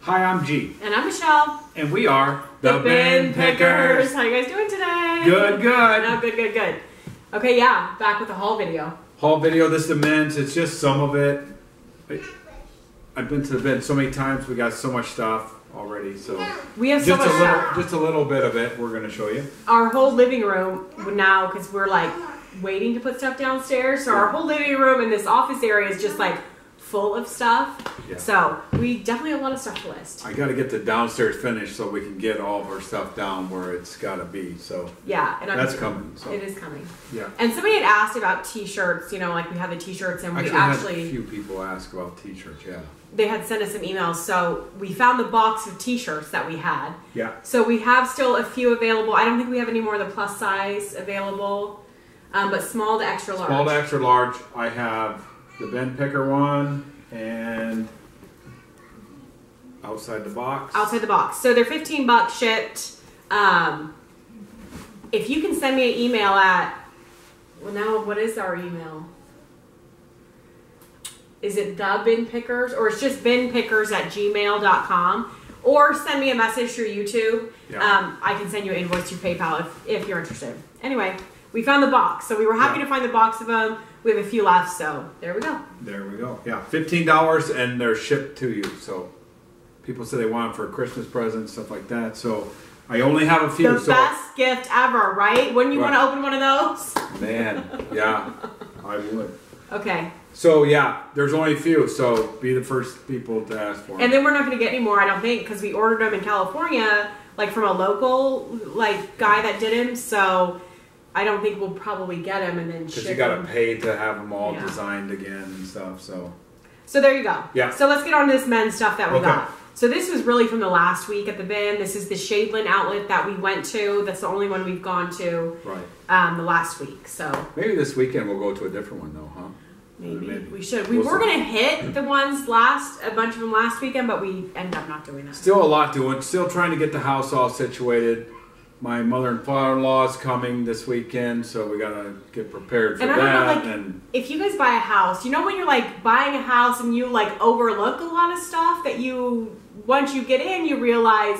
Hi, I'm G. And I'm Michelle. And we are the Bin Pickers. How you guys doing today? Good, good. No, good. Okay, yeah, back with the haul video. Haul video, this is the men's. It's just some of it. I've been to the bin so many times. We got so much stuff already. So we have so much stuff. Just a little bit of it we're going to show you. Our whole living room now, because we're like waiting to put stuff downstairs. So our whole living room and this office area is just like full of stuff. Yeah. So we definitely have a lot of stuff to list. I got to get the downstairs finished so we can get all of our stuff down where it's got to be. So yeah, and that's coming. So. It is coming. Yeah. And somebody had asked about t-shirts. You know, like we have the t-shirts, and we actually had a few people ask about t-shirts. Yeah. They had sent us some emails, so we found the box of t-shirts that we had. Yeah. So we have still a few available. I don't think we have any more of the plus size available, but small to extra large. Small to extra large. I have the bin picker one and outside the box. Outside the box. So they're $15 shipped. If you can send me an email at, well, now what is our email? Is it thebinpickers, or it's just binpickers@gmail.com, or send me a message through YouTube. Yeah. I can send you an invoice through PayPal if you're interested. Anyway, we found the box, so we were happy to find the box of them. We have a few left, so there we go. There we go. Yeah, $15, and they're shipped to you. So people say they want them for a Christmas present, stuff like that. So I only have a few. The best gift ever, right? Wouldn't you want to open one of those? Man, yeah, I would. Okay. So yeah, there's only a few, so be the first people to ask for them. And then we're not going to get any more, I don't think, because we ordered them in California, like from a local guy that did them. So I don't think we'll probably get them and then ship them. Because you got to pay to have them all designed again and stuff. So there you go. Yeah. So let's get on to this men's stuff that we got. So this was really from the last week at the bin. This is the Shadeland outlet that we went to. That's the only one we've gone to. Right. The last week. So maybe this weekend we'll go to a different one though, huh? Maybe we should. We were going to hit the ones a bunch of them last weekend, but we ended up not doing that. Still a lot doing. Still trying to get the house all situated. My mother and father-in-law is coming this weekend, so we got to get prepared for that. And if you guys buy a house, you know when you're like buying a house and you like overlook a lot of stuff that once you get in, you realize,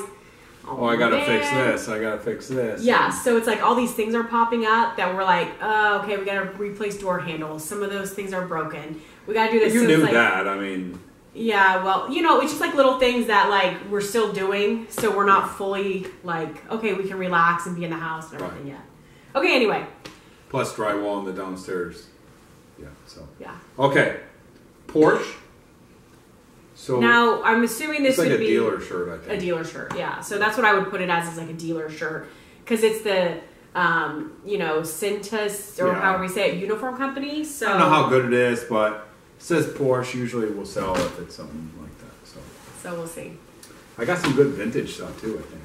oh, I got to fix this. I got to fix this. Yeah, so it's like all these things are popping up that we're like, oh, okay, we got to replace door handles. Some of those things are broken. We got to do this. You knew that. I mean. Yeah, well, it's just like little things that like we're still doing, so we're not fully like, okay, we can relax and be in the house and everything yet. Okay, anyway. Plus drywall in the downstairs. Yeah, so. Yeah. Okay. Porsche. So now, I'm assuming this would be... a dealer shirt, I think. A dealer shirt, yeah. So that's what I would put it as, is like a dealer shirt. Because it's the, Cintas, or however we say it, uniform company. So I don't know how good it is, but it says Porsche. Usually will sell if it's something like that. So we'll see. I got some good vintage stuff, too, I think.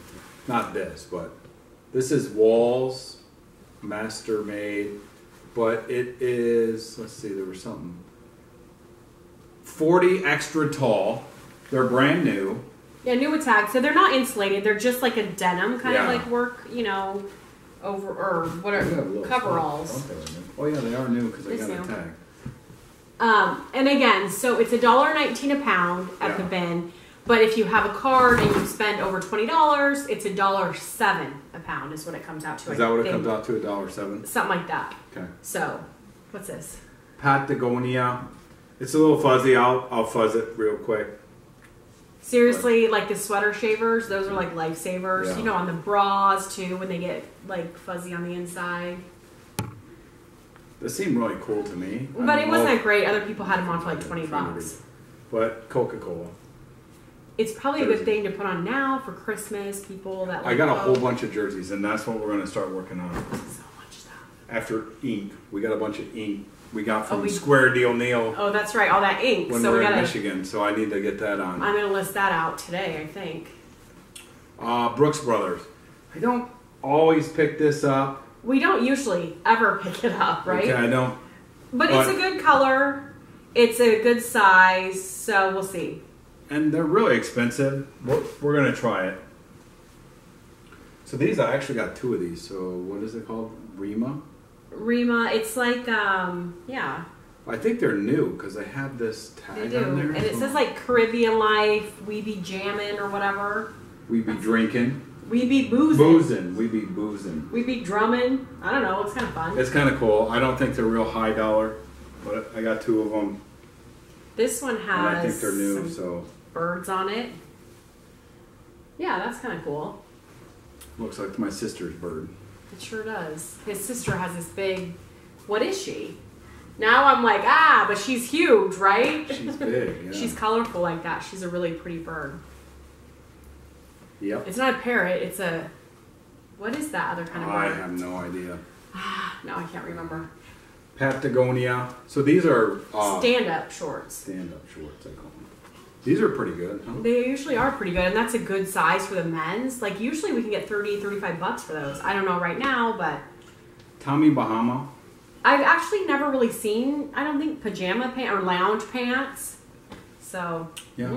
Not this, but this is Walls Master Made. But it is, let's see, there was something. 40 extra tall. They're brand new. Yeah, new with tag. So they're not insulated. They're just like a denim kind of like work, over or whatever coveralls. Oh yeah, they are new because they got a tag. And again, so it's $1.19 a pound at the bin. But if you have a card and you spend over $20, it's $1.07 a pound is what it comes out to. Is that what it comes out to? $1.07? Something like that. Okay. So, what's this? Patagonia. It's a little fuzzy. I'll fuzz it real quick. Seriously, like the sweater shavers, those are like lifesavers. Yeah. On the bras too, when they get like fuzzy on the inside. This seemed really cool to me. But it wasn't that great. Other people had them on for like $20. But Coca-Cola. It's probably a good thing to put on now for Christmas. People that like I got a whole bunch of jerseys, and that's what we're going to start working on. So much stuff. After ink, we got a bunch of ink. We got from Square Deal Neal. Oh, that's right, all that ink. When we're in Michigan, so I need to get that on. I'm going to list that out today, I think. Brooks Brothers. I don't always pick this up. We don't usually ever pick it up, right? Okay, I don't. But it's a good color. It's a good size, so we'll see. And they're really expensive. We're going to try it. So these, I actually got 2 of these. So what is it called? Rima? Rima, it's like, yeah. I think they're new because they have this tag They do. on there. And it says like Caribbean life, we be jamming or whatever. We be drinking. We be boozing. We be boozing. We be drumming. I don't know. It's kind of fun. It's kind of cool. I don't think they're real high dollar, but I got 2 of them. This one has And I think they're new, so. birds on it. Yeah, that's kind of cool. Looks like my sister's bird. It sure does. His sister has this big, what is she? Now I'm like, but she's huge, right? She's big, yeah. She's colorful like that. She's a really pretty bird. Yep. It's not a parrot, it's a, what is that other kind of bird? I have no idea. No, I can't remember. Patagonia. So these are Stand-up shorts. Stand-up shorts, I call them. These are pretty good, huh? They usually are pretty good, and that's a good size for the men's. Like, usually we can get $30-$35 for those. I don't know right now, but... Tommy Bahama. I've actually never really seen, I don't think, pajama pants or lounge pants. So, Yeah.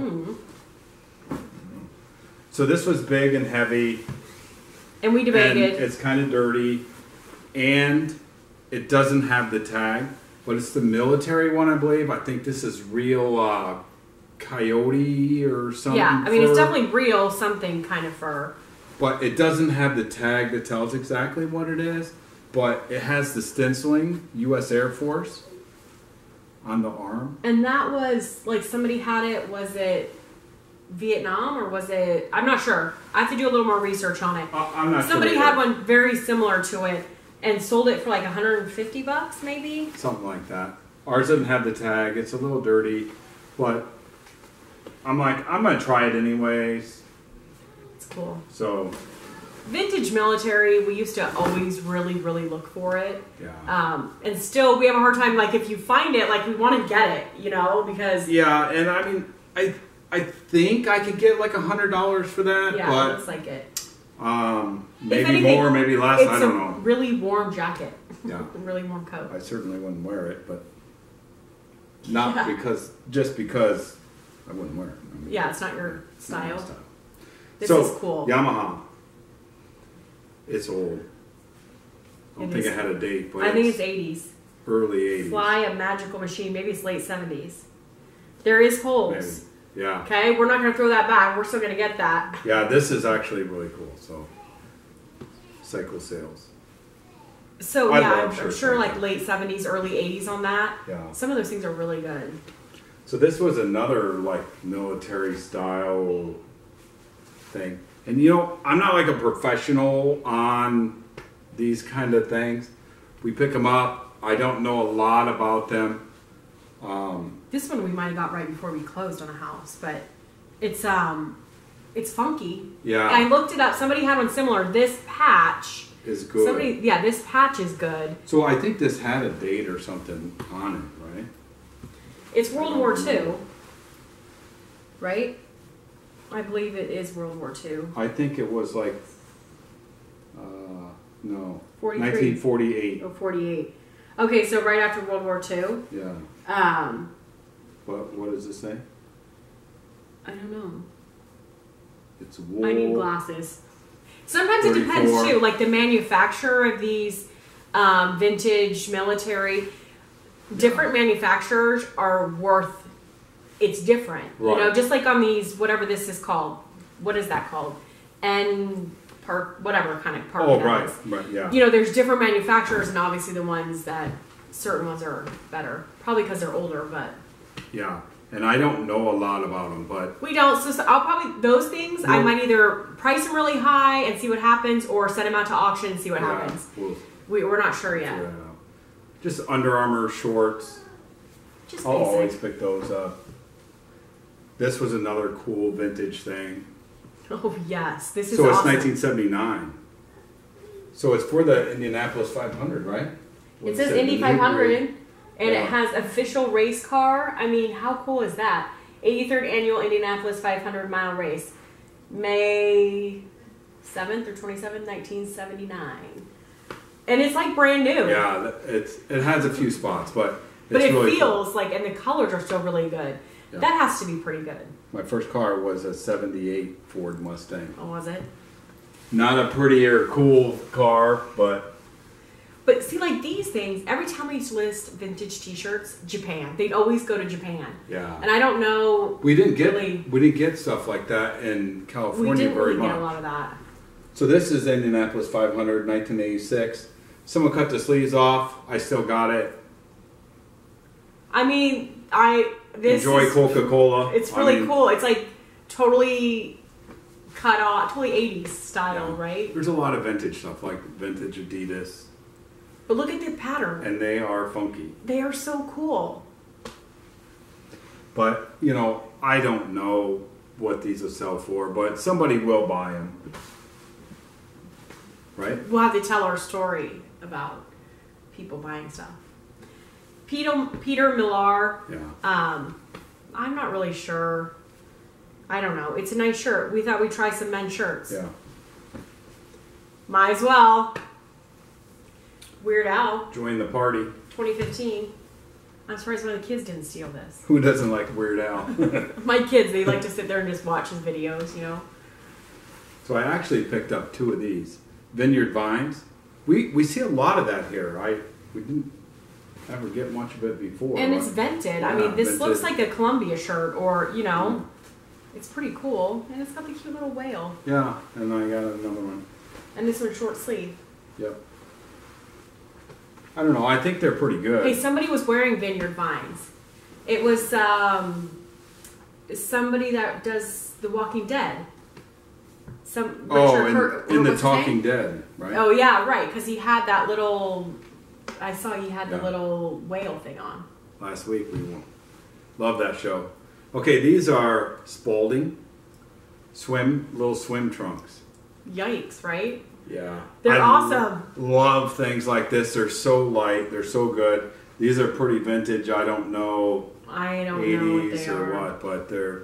So this was big and heavy. And we debated. And it's kind of dirty. And it doesn't have the tag. But it's the military one, I believe. I think this is real coyote or something. Yeah, I mean, it's definitely real something kind of fur. But it doesn't have the tag that tells exactly what it is. But it has the stenciling, U.S. Air Force, on the arm. And that was, like, somebody had it, was it Vietnam or was it, I'm not sure. I have to do a little more research on it. I'm not Somebody sure. had one very similar to it and sold it for like $150 maybe. Something like that. Ours doesn't have the tag. It's a little dirty. But I'm like, I'm going to try it anyways. It's cool. So... Vintage military, we used to always really, really look for it. Yeah. And still, we have a hard time, like, if you find it, like, we want to get it, you know, because... Yeah, and I mean, I think I could get like $100 for that, Yeah, but... it looks like it. Maybe anything, more, maybe less, I don't know. It's a really warm jacket. Yeah. A really warm coat. I certainly wouldn't wear it, but... Not because... Just because I wouldn't wear it. I mean, Yeah, it's not your style. not my style. This is cool. Yamaha. It's old. I don't think it had a date, but I think it's 80s. Early 80s. Fly a magical machine. Maybe it's late 70s. There is holes. Maybe. Yeah. Okay, we're not going to throw that back. We're still going to get that. Yeah, this is actually really cool. So, cycle sales. So, I yeah, love I'm shirts sure like like late 70s, early 80s on that. Yeah. Some of those things are really good. So this was another like military style thing. And you know, I'm not like a professional on these kind of things. We pick them up. I don't know a lot about them. This one we might have got right before we closed on a house, but it's funky. Yeah. I looked it up. Somebody had one similar. This patch Is good. this patch is good. So I think this had a date or something on it, right? It's World War II, right? I believe it is World War II. I think it was like, no, 43. 1948. Oh, 48. Okay, so right after World War II. Yeah. What does it say? I don't know. It's wool. I need glasses. Sometimes 34. it depends too. Like the manufacturer of these vintage military, different manufacturers are worth. It's different, Right. you know. Just like on these, whatever this is called. What is that called? Whatever kind of park. Oh, that right, is. right, yeah. You know, there's different manufacturers, and obviously the ones that certain ones are better, probably because they're older, but. Yeah, and I don't know a lot about them, but We don't, so I'll probably, those things, I might either price them really high and see what happens, or send them out to auction and see what happens. We're not sure yet. figure that out. Just Under Armour shorts. Just I'll always basic. pick those up. This was another cool vintage thing. Oh, yes. This is So it's awesome. 1979. So it's for the Indianapolis 500, right? It says Indy 500, and Yeah. it has official race car. I mean, how cool is that? 83rd Annual Indianapolis 500 Mile Race. May 7th or 27th, 1979. And it's like brand new. Yeah, it has a few spots, but But it's it really feels cool. like, and the colors are still really good. Yeah. That has to be pretty good. My first car was a 78 Ford Mustang. Oh, was it? Not a pretty or cool car, but But see, like these things, every time we used to list vintage T-shirts, Japan. They'd always go to Japan. Yeah. And I don't know. We didn't get stuff like that in California we didn't very really much. get a lot of that. So this is Indianapolis 500, 1986. Someone cut the sleeves off. I still got it. I mean, Enjoy Coca-Cola. It's really cool. It's like totally cut off, totally 80s style, right? There's a lot of vintage stuff, like vintage Adidas. But look at the pattern. And they are funky. They are so cool. But, you know, I don't know what these will sell for, but somebody will buy them. Right? We'll have to tell our story about people buying stuff. Peter Millar. Yeah. I'm not really sure. I don't know. It's a nice shirt. We thought we'd try some men's shirts. Yeah. Might as well. Weird Al. Join the party. 2015. I'm surprised one of the kids didn't steal this. Who doesn't like Weird Al? My kids, they like to sit there and just watch his videos, you know. So I actually picked up 2 of these. Vineyard Vines. We see a lot of that here. We didn't ever get much of it before. And it's vented. I mean, this vented. looks like a Columbia shirt, or, you know, it's pretty cool. And it's got the cute little whale. Yeah, and I got another one. And this one's short sleeve. Yep. I don't know. I think they're pretty good. Hey, somebody was wearing Vineyard Vines. It was somebody that does The Walking Dead. In The Talking Dead, right? Oh, yeah, right. Because he had that little... I saw he had the little whale thing on. Last week we love that show. Okay, these are Spalding little swim trunks. Yikes, right? Yeah. They're awesome. Love things like this. They're so light. They're so good. These are pretty vintage. I don't know 80s or what, but they're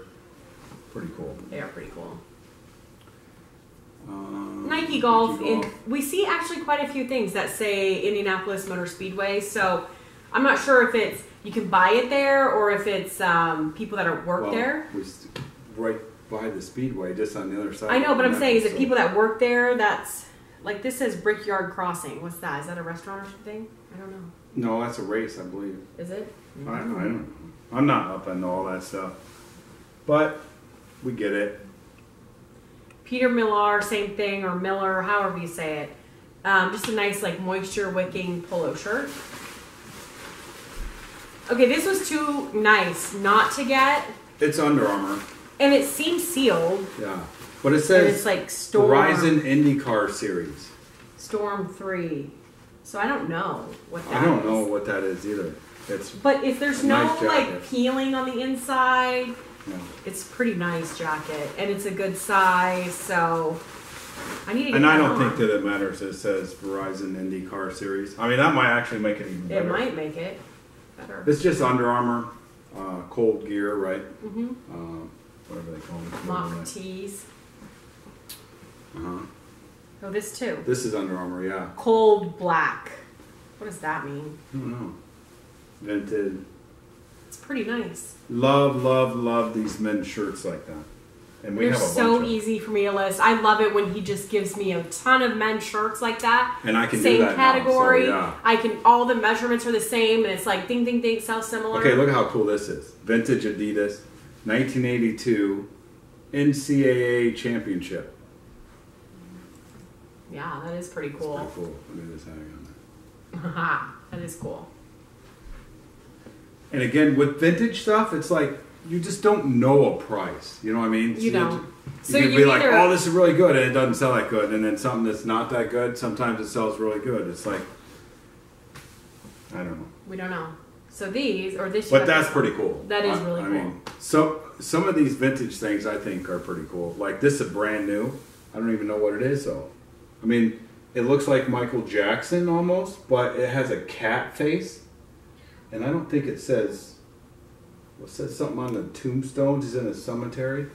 pretty cool. They are pretty cool. Nike Golf. We see actually quite a few things that say Indianapolis Motor Speedway. So I'm not sure if it's you can buy it there or if it's people that work there. Right by the speedway, just on the other side. I know, but I'm saying, is it people that work there? That's like this says Brickyard Crossing. What's that? Is that a restaurant or something? I don't know. No, that's a race, I believe. Is it? I don't know. I'm not up on all that stuff, but we get it. Peter Millar, same thing, or Miller, however you say it. Just a nice, like, moisture-wicking polo shirt. Okay, this was too nice not to get. It's Under Armour. And it seems sealed. Yeah. But it says it's like Storm, Horizon IndyCar Series. Storm 3. So I don't know what that is. I don't know what that is either. But if there's no, nice like, peeling on the inside... Yeah. It's a pretty nice jacket, and it's a good size, so I need to get And I that don't on. think that it matters. It says Verizon IndyCar Series. I mean, that might actually make it even better. It might make it better. It's just Under Armour, cold gear, right? Mm-hmm. Whatever they call it. Mock tees. Uh-huh. Oh, this too. This is Under Armour, yeah. Cold black. What does that mean? I don't know. Vintage. It's pretty nice. Love these men's shirts like that. And we They're have a so bunch easy for me to list. I love it when he just gives me a ton of men's shirts like that. And I can same do that category. Now, so, yeah. I can. All the measurements are the same, and it's like ding, ding, ding, sounds similar. Okay, look how cool this is. Vintage Adidas, 1982 NCAA Championship. Yeah, that is pretty cool. That's pretty cool. Look at this tag on there. That is cool. And again, with vintage stuff, it's like you just don't know a price. You know what I mean? You don't. You can be like, oh, this is really good, and it doesn't sell that good. And then something that's not that good, sometimes it sells really good. It's like, I don't know. We don't know. So these, or this... But that's pretty cool. That is really cool. I mean, so some of these vintage things I think are pretty cool. Like this is brand new. I don't even know what it is, though. I mean, it looks like Michael Jackson almost, but it has a cat face. And I don't think it says... Well, it says something on the tombstones. He's in a cemetery.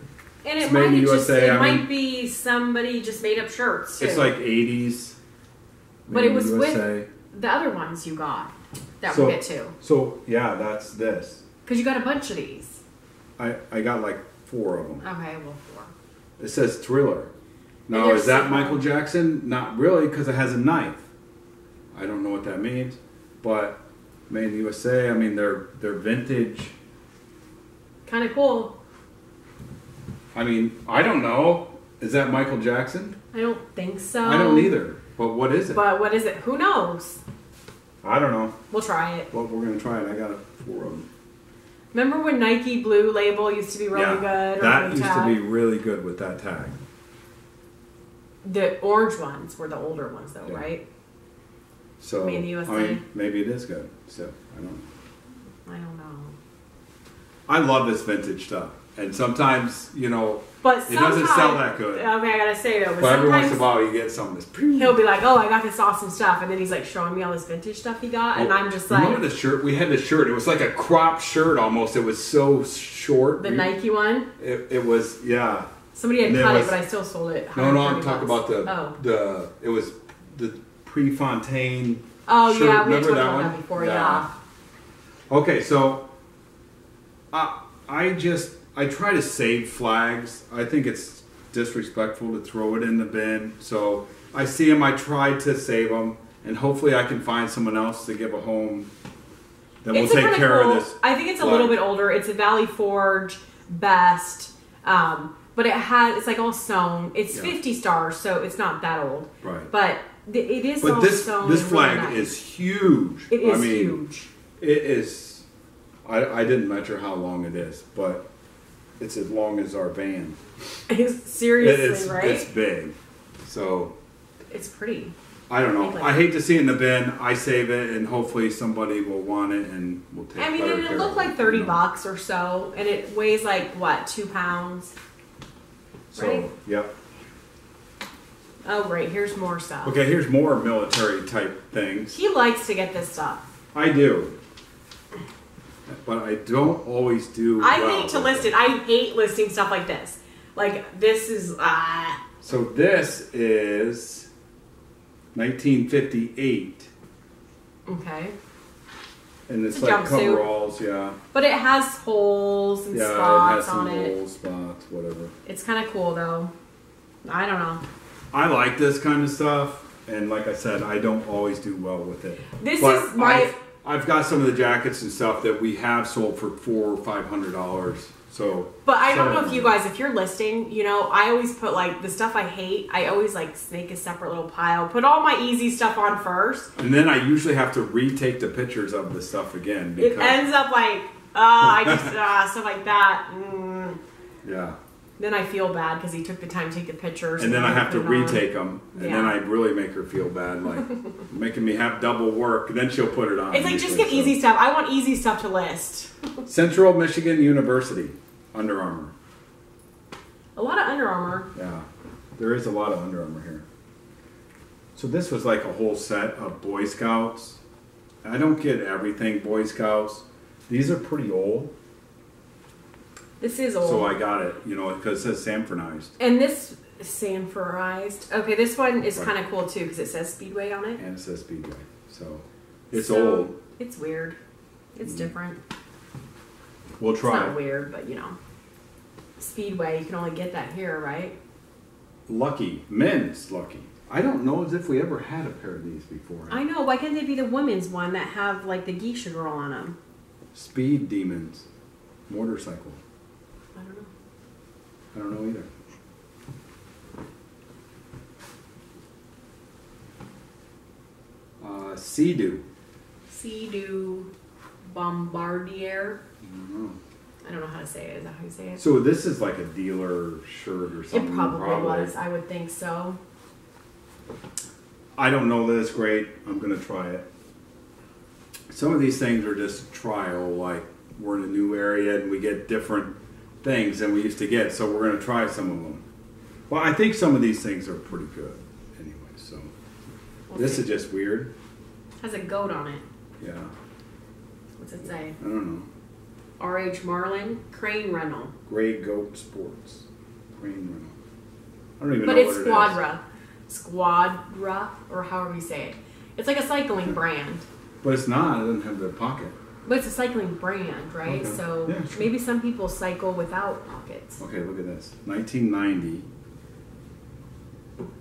And it It's made in USA. It might be somebody just made up shirts, too. It's like 80s. But it was USA. with the other ones you got that we'll get to. So, yeah, that's this. Because you got a bunch of these. I got like 4 of them. Okay, well, 4. It says Thriller. Now, is that Michael Jackson? Not really, because it has a knife. I don't know what that means, but made in the USA. I mean, they're vintage. Kind of cool. I mean, I don't know. Is that Michael Jackson? I don't think so. I don't either. But what is it? But what is it? Who knows? I don't know. We'll try it. Well, we're gonna try it. I got 4 of them. Remember when Nike Blue Label used to be really good? That used to be really good with that tag. The orange ones were the older ones, though, right? So Made in the USA. I mean, maybe it is good. So I don't know. I love this vintage stuff, and sometimes but it doesn't sell that good. Okay, I gotta say though, but every once in a while you get something that's pretty. He'll be like, "Oh, I got this awesome stuff," and then he's like showing me all this vintage stuff he got, and I'm just like, remember the shirt? We had this shirt. It was like a crop shirt almost. It was so short. The Nike one. It was, yeah. Somebody had cut it, but I still sold it. No, I'm talking about the it was the Prefontaine. Oh shirt. yeah, we remember talked that about one? that before. Yeah. Okay, so I try to save flags. I think it's disrespectful to throw it in the bin. So I see them, I try to save them, and hopefully I can find someone else to give a home that will take care of this. I think it's a little bit older. It's a Valley Forge Best, but it's like all sewn. It's 50 stars, so it's not that old. Right. But it is but all sewn. This flag really nice. is huge. It is huge. It is. I didn't measure how long it is, but it's as long as our van. Seriously, right? It's big. So. It's pretty. I don't know. I hate to see it in the bin. I save it, and hopefully somebody will want it, and we'll take. I mean, it looked like $30 or so, and it weighs like what, 2 pounds. So, right? Yep. Oh, great. Here's more stuff. Okay, here's more military type things. He likes to get this stuff. I do. But I don't always do. I hate to list it. I hate listing stuff like this. Like, this is. So, this is 1958. Okay. And it's a like jumpsuit. coveralls, yeah. But it has holes and spots it has on some it. holes, spots, whatever. It's kind of cool, though. I don't know. I like this kind of stuff, and like I said, I don't always do well with it. I've got some of the jackets and stuff that we have sold for $400 or $500. So, but I don't know if you guys, if you're listing, I always put like the stuff I hate. I always like make a separate little pile. Put all my easy stuff on first, and then I usually have to retake the pictures of the stuff again. Because it ends up like I just stuff like that. Yeah. Then I feel bad because he took the time to take the pictures. And then I have to retake them. And then I really make her feel bad, like making me have double work. And then she'll put it on. It's like, just get easy stuff. I want easy stuff to list. Central Michigan University, Under Armour. A lot of Under Armour. Yeah, there is a lot of Under Armour here. So this was like a whole set of Boy Scouts. I don't get everything Boy Scouts. These are pretty old. This is old. So I got it, because it says Sanfordized. And this is Sanfordized. Okay, this one is kind of cool too because it says Speedway on it. And it says Speedway. So it's old. It's weird. It's different. We'll try. It's not weird, but Speedway, you can only get that here, right? Lucky. Men's Lucky. I don't know as if we ever had a pair of these before. I know. Why can't they be the women's one that have like the geisha girl on them? Speed Demons. Motorcycle. I don't know either. Sea-Doo. Sea-Doo Bombardier. I don't know how to say it. Is that how you say it? So this is like a dealer shirt or something? It probably was. I would think so. I don't know that it's great. I'm going to try it. Some of these things are just trial, like we're in a new area and we get different things than we used to get, so we're going to try some of them. Well, I think some of these things are pretty good anyway, so. This is just weird. Has a goat on it. Yeah. What's it say? I don't know. R.H. Marlin, Crane Rental. Gray Goat Sports. Crane Rental. I don't even know what it is. is. But it's Squadra, or however you say it. It's like a cycling brand. But it's not. It doesn't have the pocket. But it's a cycling brand, right? Okay. So yeah, sure. Maybe some people cycle without pockets. Okay, look at this. 1990.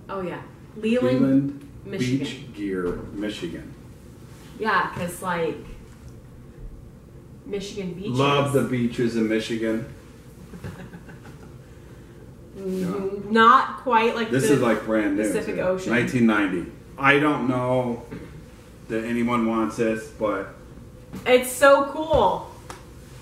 Oh, yeah. Leland Michigan. Beach Gear, Michigan. Yeah, because like Michigan beaches. Love the beaches in Michigan. Not quite like this is like brand new. Pacific Ocean. 1990. I don't know that anyone wants this, but it's so cool.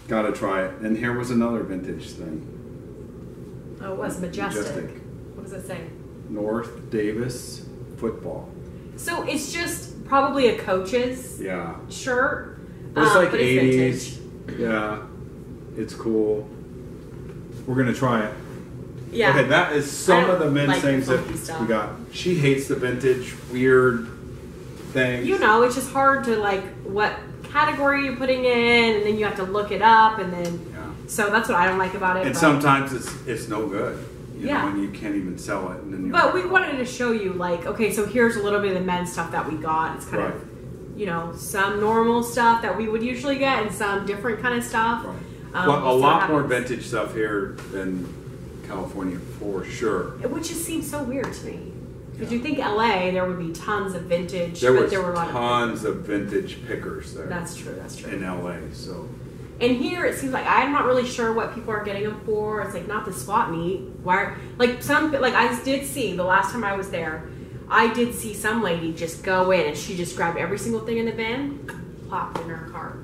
Gotta try it. And here was another vintage thing. Oh, it was Majestic. What does it say? North Davis football. So it's just probably a coach's shirt. But it's like but 80s. It's vintage. Yeah. It's cool. We're gonna try it. Yeah. Okay, that is some of the men's like things that we got. She hates the vintage, weird things. You know, it's just hard to like what category you're putting in, and then you have to look it up, and then so that's what I don't like about it. And sometimes it's no good. You know, and you can't even sell it. And then but we wanted to show you, like, okay, so here's a little bit of the men's stuff that we got. It's kind of, you know, some normal stuff that we would usually get, and some different kind of stuff. Right. Well, a lot more vintage stuff here than California for sure. Which just seems so weird to me. Because you think LA, there would be tons of vintage. There were a lot tons of vintage pickers there. That's true, that's true. In LA, so. And here, it seems like I'm not really sure what people are getting them for. It's like not the swap meet. Why? Like I did see the last time I was there, I did see some lady just go in and she just grabbed every single thing in the bin, plopped in her cart.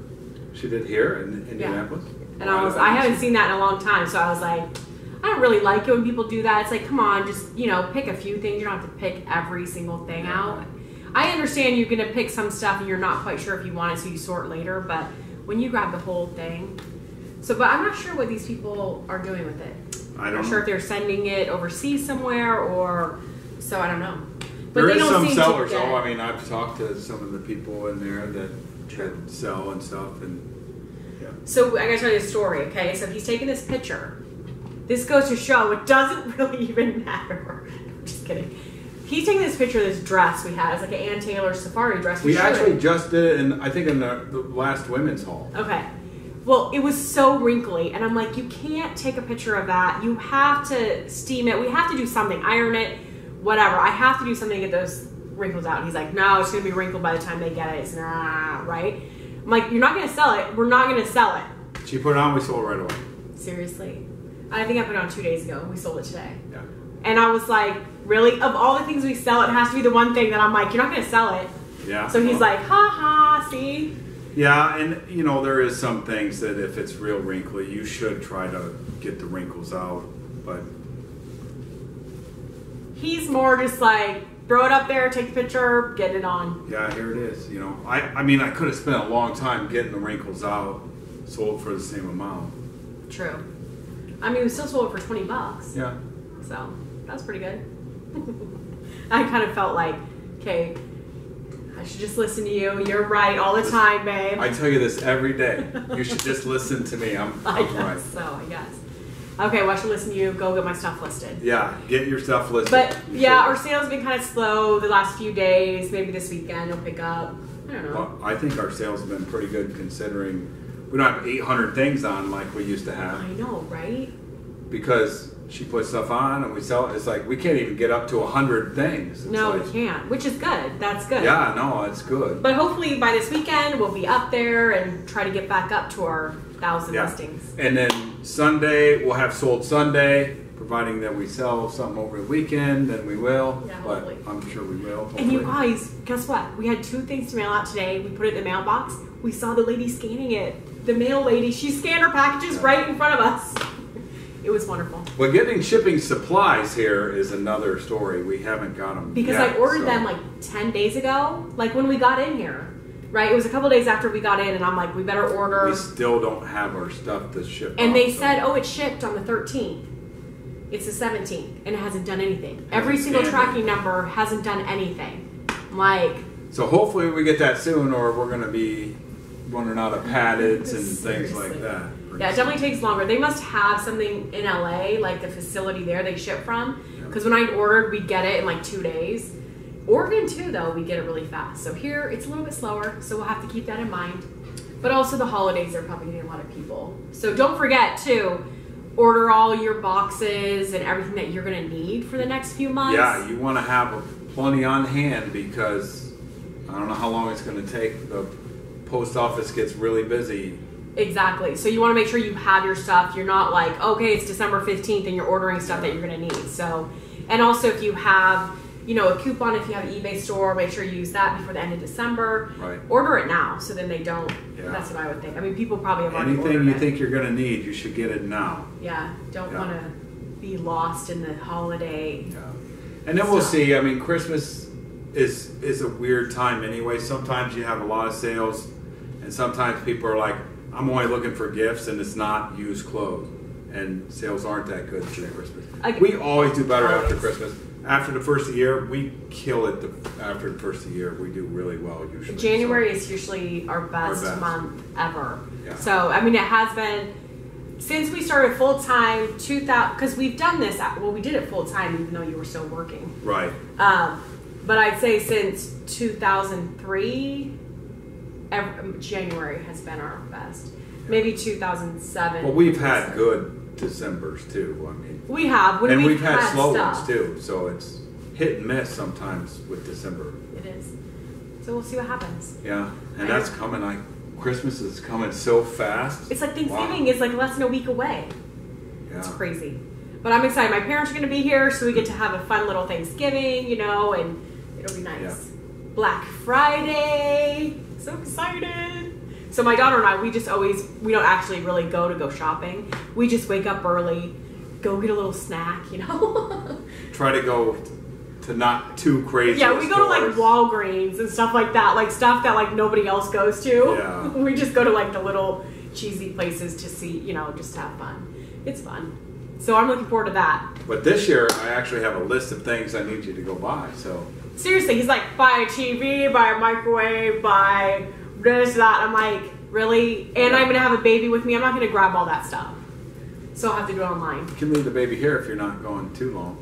She did here in Indianapolis? And I haven't seen that in a long time, so I was like, I don't really like it when people do that. It's like, come on, just, you know, pick a few things. You don't have to pick every single thing out. I understand you're going to pick some stuff and you're not quite sure if you want it, so you sort later, but when you grab the whole thing. So, but I'm not sure what these people are doing with it. I don't know. I'm not sure if they're sending it overseas somewhere or, so I don't know. But there they is don't some seem sellers, to get though. I mean, I've talked to some of the people in there that sell and stuff, and So I gotta tell you a story, okay? So he's taking this picture. This goes to show it doesn't really even matter. I'm just kidding. He's taking this picture of this dress we had. It's like an Ann Taylor safari dress. We actually just did it, I think in the last women's haul. Okay. Well, it was so wrinkly, and I'm like, you can't take a picture of that. You have to steam it. We have to do something, iron it, whatever. I have to do something to get those wrinkles out. And he's like, no, it's gonna be wrinkled by the time they get it. It's right? I'm like, you're not gonna sell it. We're not gonna sell it. She put it on, we sold it right away. Seriously. I think I put it on 2 days ago. We sold it today. Yeah. And I was like, really? Of all the things we sell, it has to be the one thing that I'm like, you're not going to sell it. Yeah. So he's like, ha ha, see? Yeah, and you know, there is some things that if it's real wrinkly, you should try to get the wrinkles out, but he's more just like, throw it up there, take the picture, get it on. Yeah, here it is. You know, I mean, I could have spent a long time getting the wrinkles out, sold for the same amount. True. I mean, we still sold it for $20. Yeah. So that's pretty good. I kind of felt like, okay, I should just listen to you. You're right all the time, babe. I tell you this every day. You should just listen to me. I'm right. So I guess. Okay, well, I should listen to you. Go get my stuff listed. Yeah, get your stuff listed. But our sales have been kind of slow the last few days. Maybe this weekend it'll pick up. I don't know. Well, I think our sales have been pretty good considering we don't have 800 things on like we used to have. I know, right? Because she puts stuff on and we sell it. It's like we can't even get up to 100 things. It's no, like, we can't, which is good. That's good. Yeah, no, it's good. But hopefully by this weekend we'll be up there and try to get back up to our 1,000 listings. And then Sunday, we'll have sold Sunday, providing that we sell something over the weekend, then we will. Yeah, but hopefully. I'm sure we will. Hopefully. And you guys, guess what? We had 2 things to mail out today. We put it in the mailbox. We saw the lady scanning it. The mail lady, she scanned her packages right in front of us. It was wonderful. Well, getting shipping supplies here is another story. We haven't got them because yet, I ordered them like 10 days ago, like when we got in here, right? It was a couple days after we got in, and I'm like, we better order. We still don't have our stuff to ship. And they said, oh, it shipped on the 13th. It's the 17th, and it hasn't done anything. Every single tracking number hasn't done anything. I'm like. So hopefully we get that soon, or we're going to be running out of paddeds and things like that. Yeah, it definitely takes longer. They must have something in LA, like the facility there they ship from. Because when I ordered, we get it in like 2 days. Oregon too, though, we get it really fast. So here, it's a little bit slower, so we'll have to keep that in mind. But also the holidays are probably getting a lot of people. So don't forget to order all your boxes and everything that you're going to need for the next few months. Yeah, you want to have plenty on hand because I don't know how long it's going to take. The post office gets really busy. Exactly. So you want to make sure you have your stuff. You're not like, okay, it's December 15th and you're ordering stuff that you're going to need. So, and also if you have, you know, a coupon, if you have an eBay store, make sure you use that before the end of December. Right. Order it now so then they don't. Yeah. That's what I would think. I mean, people probably have already Anything ordered you it. think you're going to need, you should get it now. Yeah. Don't want to be lost in the holiday. Yeah. And then we'll see. I mean, Christmas is a weird time anyway. Sometimes you have a lot of sales, and sometimes people are like, I'm only looking for gifts, and it's not used clothes. And sales aren't that good during Christmas. We always do better after Christmas. After the first of the year, we kill it. After the first of the year, we do really well usually. January is usually our best month ever. Yeah. So, I mean, it has been since we started full time, 2000, because we've done this, well, we did it full time even though you were still working. Right. But I'd say since 2003, January has been our best. Maybe 2007. Well, we've had good Decembers too. I mean, we have. And we've had slow stuff. ones too. So it's hit and miss sometimes with December. It is. So we'll see what happens. Yeah, and that's coming. Like Christmas is coming so fast. It's like Thanksgiving is like less than a week away. Yeah. It's crazy. But I'm excited. My parents are going to be here, so we get to have a fun little Thanksgiving, you know, and it'll be nice. Yeah. Black Friday. So excited. So my daughter and I, we don't actually really go shopping. We just wake up early, go get a little snack, you know. Try to go to not too crazy. Yeah, we go to like Walgreens and stuff like that, like stuff that like nobody else goes to. Yeah. We just go to like the little cheesy places to see, you know, just to have fun. It's fun. So I'm looking forward to that. But this year, I actually have a list of things I need you to go buy. So seriously, he's like, buy a TV, buy a microwave, buy this, that. I'm like, really? And I'm gonna have a baby with me. I'm not gonna grab all that stuff. So I'll have to do it online. you can leave the baby here if you're not going too long.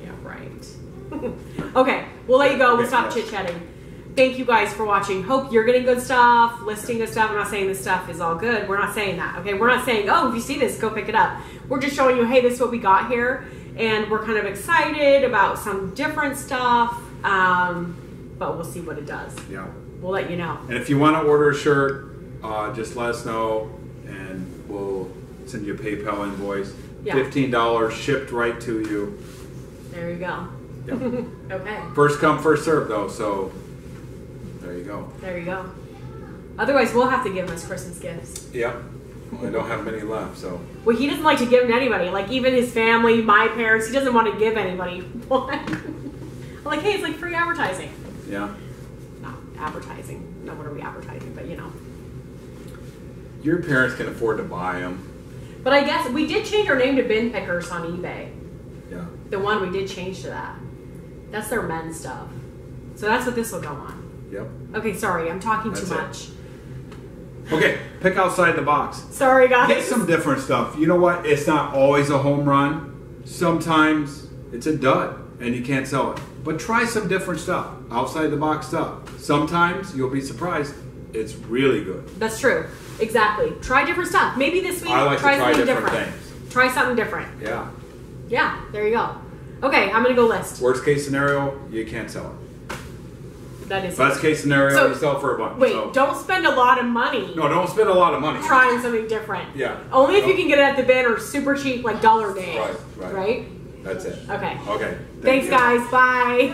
Yeah, right. Okay, we'll let you go. We'll stop chit-chatting. Thank you guys for watching. Hope you're getting good stuff, listing good stuff. I'm not saying this stuff is all good. We're not saying that, okay? We're not saying, oh, if you see this, go pick it up. We're just showing you, hey, this is what we got here. And we're kind of excited about some different stuff, but we'll see what it does. Yeah. We'll let you know. And if you want to order a shirt, just let us know, and we'll send you a PayPal invoice. Yeah. $15 shipped right to you. There you go. Yep. Okay. First come, first serve, though. So there you go. There you go. Otherwise, we'll have to give him his Christmas gifts. Yep. Well, I don't have many left, so. Well, he doesn't like to give them to anybody. Like, even his family, my parents, he doesn't want to give anybody one. I'm like, hey, it's like free advertising. Yeah. Not advertising. No, what are we advertising? But, you know. Your parents can afford to buy them. But I guess we did change our name to Bin Pickers on eBay. Yeah. The one we did change to that. That's their men's stuff. So that's what this will go on. Yep. Okay, sorry. I'm talking too That's it. much. Okay, pick outside the box. Sorry, guys. Get some different stuff. You know what? It's not always a home run. Sometimes it's a dud and you can't sell it. But try some different stuff. Outside the box stuff. Sometimes you'll be surprised. It's really good. That's true. Exactly. Try different stuff. Maybe this week I like try to try something different different. things. Try something different. Yeah. Yeah, there you go. Okay, I'm going to go list. Worst case scenario, you can't sell it. That is Best case scenario, So- you sell for a bunch. Wait, So- don't spend a lot of money No, don't spend a lot of money. trying something different. Yeah. Only if you No. can get it at the bin or super cheap, like Dollar Day. Right. Right? That's it. Okay. Okay. Thanks, you. guys. Bye.